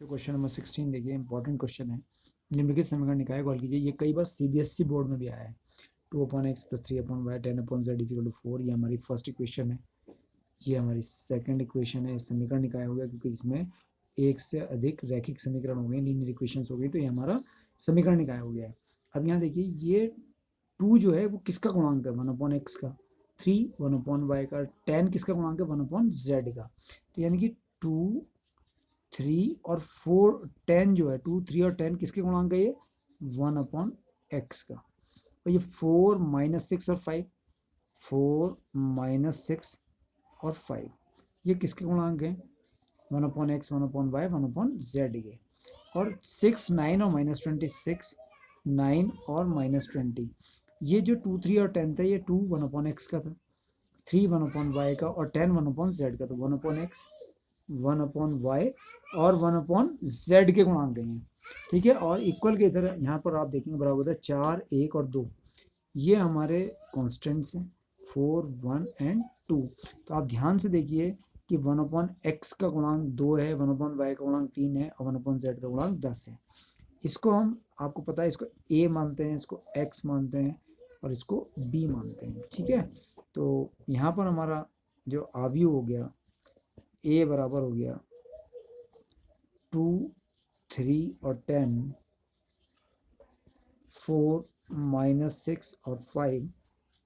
तो question number 16 देखिए, important question है। निम्नलिखित समीकरण निकाय कॉल कीजिए। ये कई बार सीबीएसई बोर्ड में भी आया है। 2/x+3/y 10/z = 4, ये हमारी फर्स्ट इक्वेशन है। ये हमारी सेकंड इक्वेशन है। समीकरण निकाय हो गया क्योंकि इसमें एक से अधिक रैखिक समीकरण हो गए, लीनियर इक्वेशंस हो गई, तो ये हमारा समीकरण निकाय हो गया है। अब यहाँ देखिए, ये 2 जो है वो किसका गुणांक है? 1/x का। 3 1/y का। 10 किसका गुणांक है? 1/z का। तो यानी कि 2 3 और 4 10 जो है, 2 3 और 10 किसके गुणांक है? ये 1/x का। और ये 4 -6 और 5, 4 -6 और 5 ये किसके गुणांक हैं? 1/x 1/y 1/z के। और 6 9 और -26, 9 और -20, ये जो 2 3 और 10 था, ये 2 1/x का था, 3 1/y का, और 10 1/z का। तो 1/x 1/y और 1/z के गुणांक हैं, ठीक है। और इक्वल के इधर यहाँ पर आप देखेंगे बराबर होता है 4 1 और 2, ये हमारे कॉन्स्टेंट्स हैं, 4 1 एंड 2। तो आप ध्यान से देखिए कि 1/x का गुणांक 2 है, 1/y का गुणांक 3 है, और 1/z का गुणांक 10 है। इसको हम, आपको पता है, इसको a मानते हैं, इसको x मानते हैं, और इसको b मानते हैं, ठीक है। तो यहाँ पर हमारा जो आव्यूह हो गया, a बराबर हो गया 2 3 और 10, 4 -6 और 5,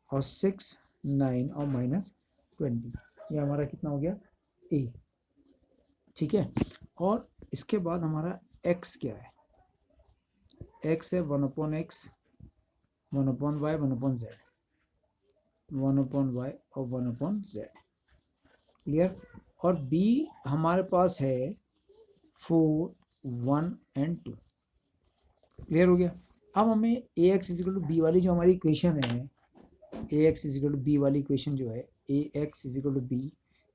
और 6 9 और -20, ये हमारा कितना हो गया? a, ठीक है। और इसके बाद हमारा x क्या है? x है 1/x 1/y 1/z, 1/y और 1/z, क्लियर। और b हमारे पास है 4 1 एंड 2, क्लियर हो गया। अब हमें A x is equal to B वाली जो हमारी इक्वेशन है, A x is equal to B वाली इक्वेशन जो है, A x is equal to B,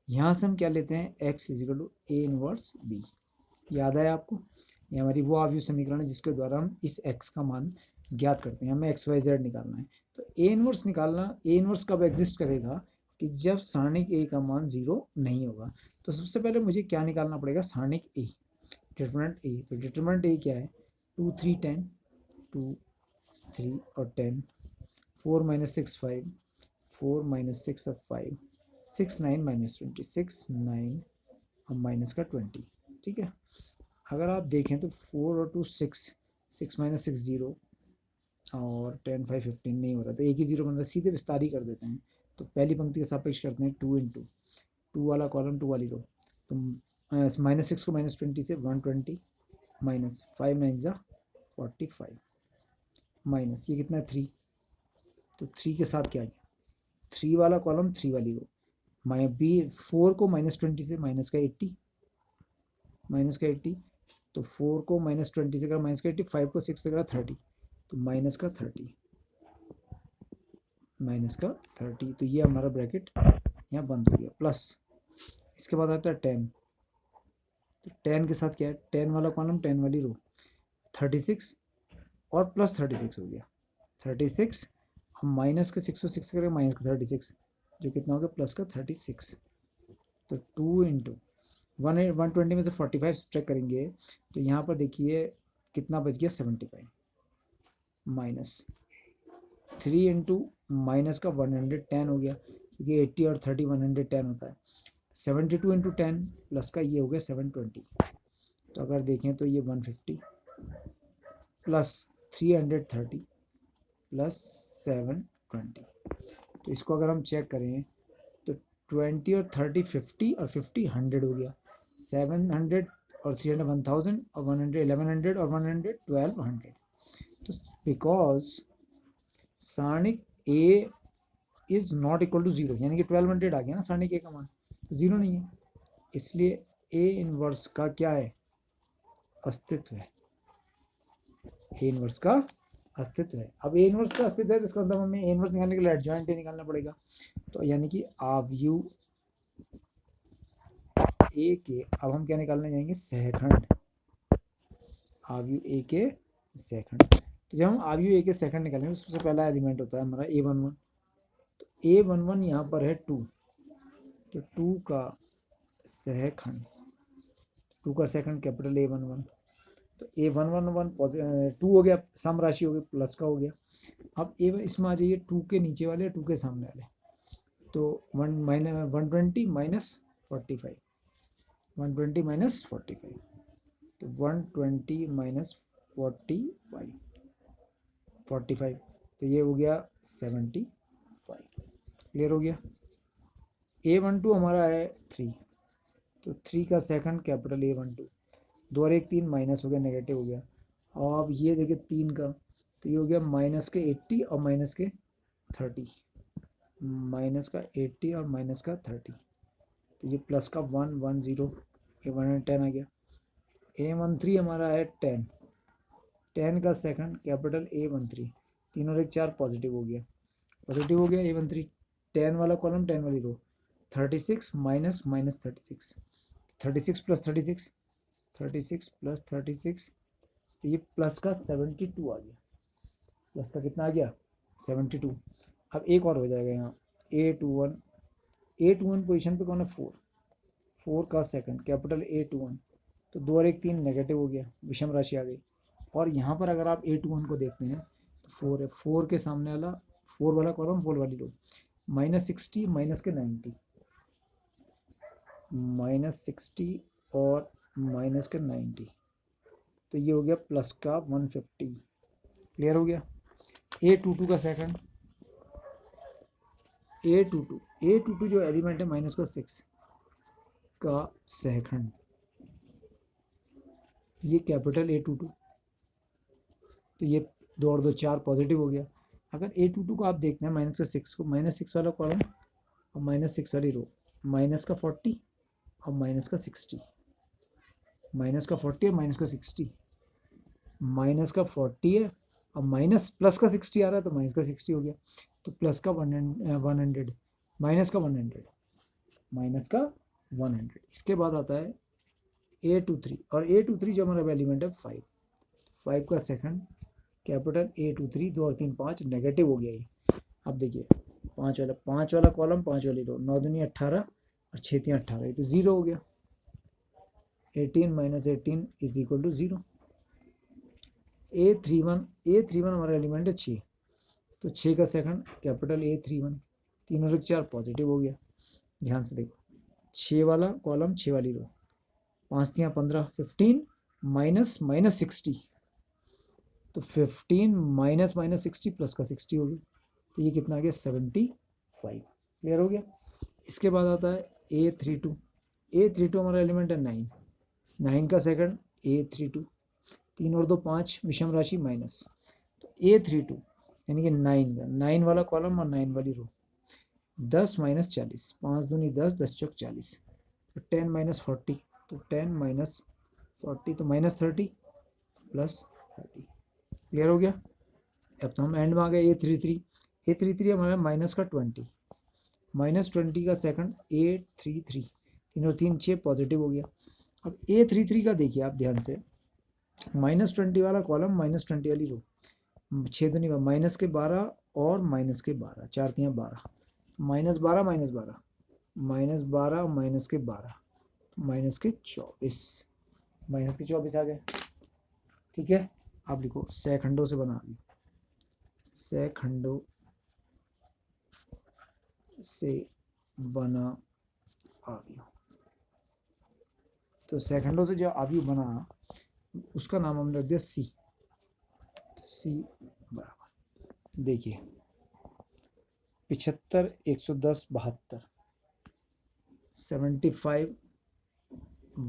यहाँ से हम क्या लेते हैं? X is equal to A inverse B. याद है आपको? ये हमारी वो आव्यूह समीकरण है जिसके द्वारा हम इस एक्स का मान ज्ञात करते हैं। हमें एक्स वाई जेड निकालना है। तो ए इनवर्स निकालना, ए इनवर्स कब एग्जिस्ट करेगा? कि जब सारणिक ए का मान 0 नहीं होगा। तो सबसे पहले मुझे क्या निकालना पड़ेगा? सारणिक ए, डिटरमिनेंट ए। तो डिटरमिनेंट ए क्या है? 2 3 10, 2 3 और 10, 4 -6 5, 4 -6 और 5, 6 9 -20, 6 9 और माइनस का 20, ठीक है। अगर आप देखें तो 4 और 2 6, 6 -6 0, और 10 5 15 नहीं हो रहा, तो एक ही जीरो बन रहा है, सीधे विस्तार ही कर देते हैं। तो पहली पंक्ति के सापेक्ष करते हैं 2 इंटू 2 वाला कॉलम 2 वाली रो। तो -6 को -20 से 120, माइनस 5 9 जा 45, माइनस ये कितना है 3। तो 3 के साथ क्या गया? 3 वाला कॉलम 3 वाली रो, माइ बी 4 को -20 से माइनस का 80, माइनस का 80। तो 4 को -20 से करा माइनस का 80, 5 को 6 से करा 30, तो माइनस का 30, माइनस का 30। तो ये हमारा ब्रैकेट यहाँ बंद हो गया। प्लस इसके बाद आता है 10। तो 10 के साथ क्या है? 10 वाला कॉलम 10 वाली रो, 36 और प्लस 36 हो गया 36। हम माइनस का 6 6 करें, माइनस का 36, जो कितना हो गया? प्लस का 36। तो 2 इंटू 120 में से 45 सब्ट्रैक्ट करेंगे, तो यहाँ पर देखिए कितना बच गया? 75, माइनस 3 इंटू माइनस का 110 हो गया, क्योंकि 80 और 30 110 होता है। 72 इंटू 10 प्लस का ये हो गया 720। तो अगर देखें तो ये 150 प्लस 330 प्लस 720। तो इसको अगर हम चेक करें तो 20 और 30 50, और 50 100 हो गया। 700 और 300 1000, और 100 1100, और 100 1200। तो बिकॉज सारणिक A is not equal to 0, यानी कि 1200 आ गया ना सारणिक ए का मान, तो 0 नहीं है, इसलिए ए इनवर्स का क्या है? अस्तित्व है। ए इनवर्स का अस्तित्व है। अब ए इनवर्स का अस्तित्व है तो इसका मतलब हमें ए इनवर्स निकालने के लिए एडजॉइंट ए निकालना पड़ेगा। तो यानी कि आव्यूह ए के, अब हम क्या निकालने जाएंगे? सहखंड। आव्यूह ए के सहखंड। तो जब हम आव्यूह ए के सहखंड निकालेंगे तो सबसे पहला एलिमेंट होता है हमारा A11। तो A11 यहाँ पर है 2, तो 2 का सहखंड, 2 का सेकंड कैपिटल A11, तो A111 2 हो गया, सम राशि हो गई, प्लस का हो गया। अब ए इसमें आ जाइए 2 के नीचे वाले, 2 के सामने वाले, तो 120 माइनस 45, 120 माइनस 45, तो 120 माइनस 45, 45, तो ये हो गया 75। क्लियर हो गया। A12 हमारा है 3, तो 3 का सेकंड कैपिटल A12, 2 और 1 3, माइनस हो गया, नेगेटिव हो गया। और अब ये देखिए 3 का, तो ये हो गया माइनस के 80 और माइनस के 30, माइनस का 80 और माइनस का 30, तो ये प्लस का 110, ये 110 आ गया। A13 हमारा है 10, 10 का सेकंड कैपिटल A13, 3 और 1 4, पॉजिटिव हो गया, पॉजिटिव हो गया A13, 10 वाला कॉलम 10 वाली रो, 36 माइनस माइनस 36, 36 प्लस 36, 36 प्लस 36, तो ये प्लस का 72 आ गया, प्लस का कितना आ गया 72। अब एक और हो जाएगा यहाँ A21, A21 पोजीशन पे कौन है 4, 4 का सेकंड कैपिटल A21, तो 2 और 1 3, नेगेटिव हो गया, विषम राशि आ गई। और यहाँ पर अगर आप A21 को देखते हैं तो 4 है, 4 के सामने वाला 4 वाला कॉलम 4 वाली रो, माइनस 60 माइनस के 90, माइनस 60 और माइनस के 90, तो ये हो गया प्लस का 150। क्लियर हो गया। A22 का सेकंड, A22 जो एलिमेंट है माइनस का 6 का सेकंड, ये कैपिटल A22, तो ये 2 और 2 4, पॉजिटिव हो गया। अगर A22 को आप देखते हैं माइनस का 6 को, माइनस 6 वाला कॉलम और माइनस 6 वाली रो, माइनस का 40 और माइनस का 60, माइनस का 40 और माइनस का 60, माइनस का 40 है और माइनस प्लस का 60 आ रहा है, तो माइनस का 60 हो गया, तो प्लस का 100, माइनस का 100, माइनस का 100। इसके बाद आता है A23, और A23 जो हमारा एलिमेंट है 5, 5 का सेकंड कैपिटल A23, 2 और 3 5, नेगेटिव हो गया ये। अब देखिए 5 वाला कॉलम 5 वाली रो, 9 दूनी 18 और 6 3 18, ये तो 0 हो गया, 18 minus 18 is equal to 0। A31 हमारा एलिमेंट है 6, तो 6 का सेकंड कैपिटल A31, 3 और 1 4, पॉजिटिव हो गया। ध्यान से देखो 6 वाला कॉलम 6 वाली रो, 5 3 15, 15 माइनस माइनस 60, तो 15 माइनस माइनस 60 प्लस का 60 हो गया, तो ये कितना आ गया 75। क्लियर हो गया। इसके बाद आता है A32 हमारा एलिमेंट है 9, 9 का सेकंड A32, 3 और 2 5, विषम राशि माइनस, तो A32 यानी कि 9 का 9 वाला कॉलम और 9 वाली रो, 10 माइनस 40, 5 दूनी 10, 10 चौक 40, तो 10 माइनस 40, तो 10 माइनस 40, तो माइनस 30 प्लस 30। क्लियर हो गया। अब तो हम एंड में आ गए A33 हमारा माइनस का 20, माइनस 20 का सेकंड A33, 3 और 3 6, पॉजिटिव हो गया। अब A33 का देखिए आप ध्यान से, माइनस 20 वाला कॉलम माइनस 20 वाली रो, 6 दूनी का माइनस के 12 और माइनस के 12, 4 3 12, माइनस 12 माइनस 12, माइनस 12 माइनस के 12, माइनस के 24, माइनस के 24 आ गए। ठीक है, आप लिखो सेकंडों से बना दी, सेकंडों से बना अवयव, तो सेकंडों से जो अवयव बना उसका नाम हमने रख दिया सी बराबर। देखिए 75 110 72, 75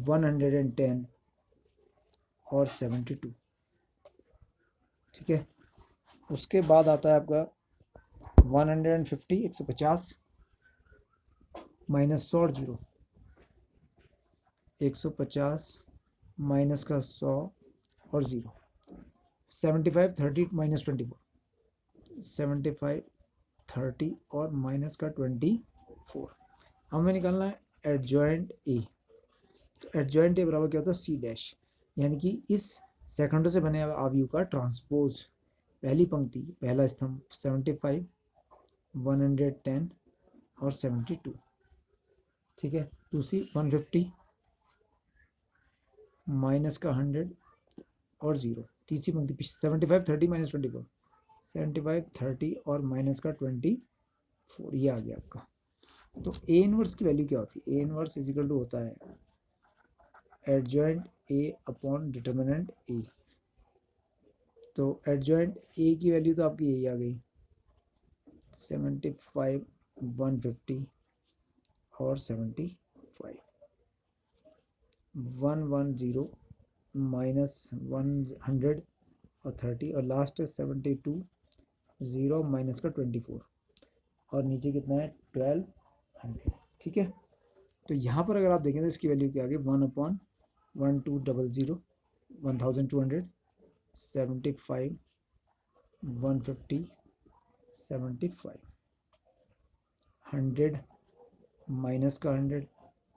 110 और 72। ठीक है, उसके बाद आता है आपका 150 150 माइनस 100 जीरो, 150 माइनस का 100 और 0, 75 30 माइनस 24, 75 30 और माइनस का 24। हमें निकालना है एडजॉइंट ए, तो एडजॉइंट ए बराबर क्या होता है सी डैश, यानी कि इस सेकंडों से बने अवयव का ट्रांसपोज, पहली पंक्ति पहला स्तंभ 75 110 और 72। ठीक है, दूसरी 150 माइनस का 100 और 0, तीसरी पंक्ति 75 30 माइनस 24, 75 30 और माइनस का 24, ये आ गया आपका। तो ए इनवर्स की वैल्यू क्या होती है? A inverse is equal to होता है adjoint A upon determinant A. तो एडजॉइंट ए की वैल्यू तो आपकी यही आ गई 75 150 और 75 110 माइनस 100 और 30 और लास्ट 72 0 माइनस का 24 और नीचे कितना है 1200। ठीक है, तो यहाँ पर अगर आप देखें तो इसकी वैल्यू क्या आ गई 1/1200 1200 75 150 75 100 माइनस का 100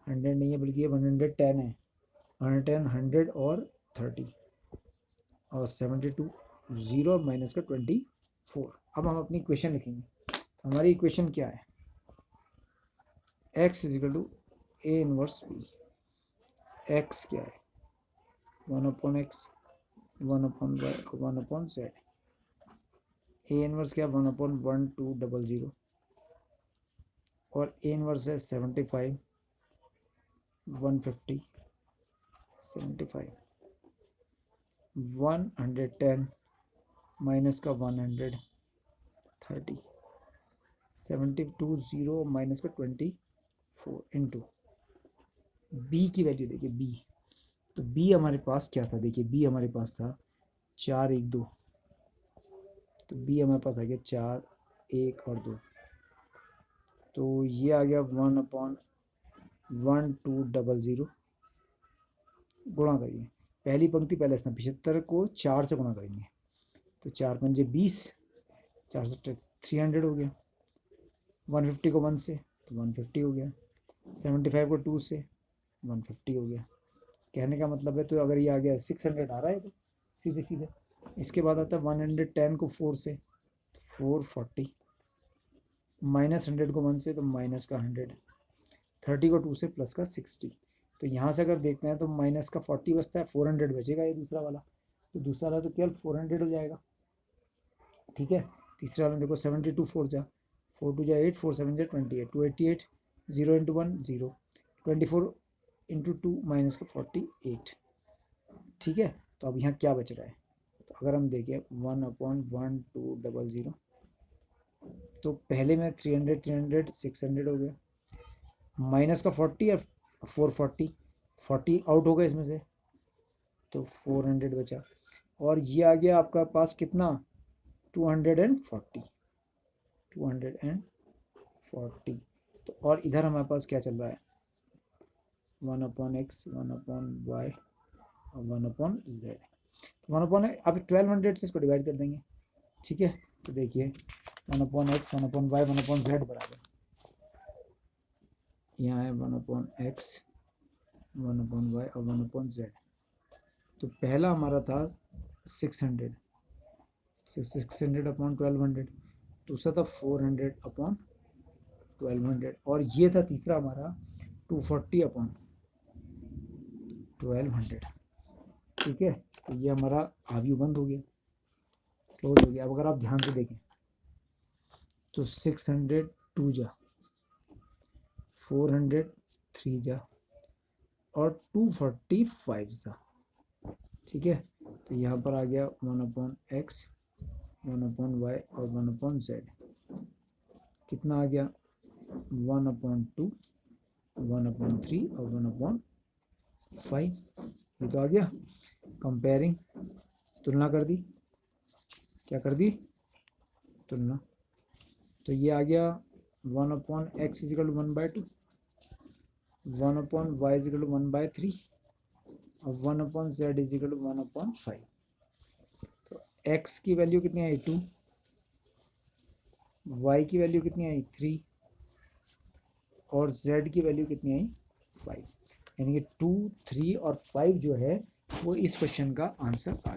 नहीं है बल्कि ये 110 है, 110 100 और 30 और 72 0 माइनस का 24। अब हम अपनी इक्वेशन लिखेंगे। तो हमारी इक्वेशन क्या है? x is equal to A inverse B. x क्या है? 1/x 1/y 1/z। A inverse क्या है? 1/1200 और ए इनवर्स है 75 150 75 110 माइनस का 100 30 72 0 माइनस का 24 इंटू बी की वैल्यू देखिए बी। तो बी हमारे पास क्या था? देखिए बी हमारे पास था 4 1 2, तो बी हमारे पास आ गया 4 1 और 2, तो ये आ गया 1/1200 गुणा करिए पहली पंक्ति पहले स्थान 75 को 4 से गुणा करेंगे तो 4 पंजे 20, 4 से 300 हो गया, 150 को 1 से तो 150 हो गया, 75 को 2 से 150 हो गया। कहने का मतलब है तो अगर ये आ गया 600 आ रहा है तो सीधे सीधे। इसके बाद आता है 110 को 4 से तो 440, माइनस 100 को 1 से तो माइनस का 100, 30 को 2 से प्लस का 60। तो यहाँ से अगर देखते हैं तो माइनस का 40 बचता है, 400 बचेगा ये दूसरा वाला, तो दूसरा वाला तो केवल 400 हो जाएगा। ठीक है, तीसरे वाले में देखो 72 4 जा 4 2 जा 8 4 7 जा 28 288 0 इंटू 1 0 24 इंटू 2 माइनस का 48। ठीक है, तो अब यहाँ क्या बच रहा है? तो अगर हम देखें 1/1200 तो पहले में 300 300 600 हो गया, माइनस का 40 और 440 40 आउट हो गया इसमें से तो 400 बचा, और ये आ गया आपका पास कितना 240 240। तो और इधर हमारे पास क्या चल रहा है 1/x 1/y और 1/z। 1/, अब 1200 से इसको डिवाइड कर देंगे। ठीक है, तो देखिए 1/x 1/y 1/z बराबर यहाँ है 1/x 1/y और 1/z। तो पहला हमारा था 600 अपॉन 1200, दूसरा था 400 अपॉन 1200 और ये था तीसरा हमारा 240 अपॉन 1200। ठीक है, तो ये हमारा आव्यू बंद हो गया, क्लोज हो गया। अब अगर आप ध्यान से देखें तो 600 2 जा 400 3 जा और 245 जा। ठीक है, तो यहाँ पर आ गया 1/x 1/y और 1/z कितना आ गया 1/2 1/3 और 1/5। ये तो आ गया। कंपेयरिंग तुलना कर दी, क्या कर दी तुलना, तो ये आ गया 1/x is equal to 1/2 1/y is equal to 1/3 और 1/z इज इक्वल टू 1/5। तो x की वैल्यू कितनी आई 2, y की वैल्यू कितनी आई 3 और z की वैल्यू कितनी आई 5। यानी कि 2 3 और 5 जो है वो इस क्वेश्चन का आंसर आ गया।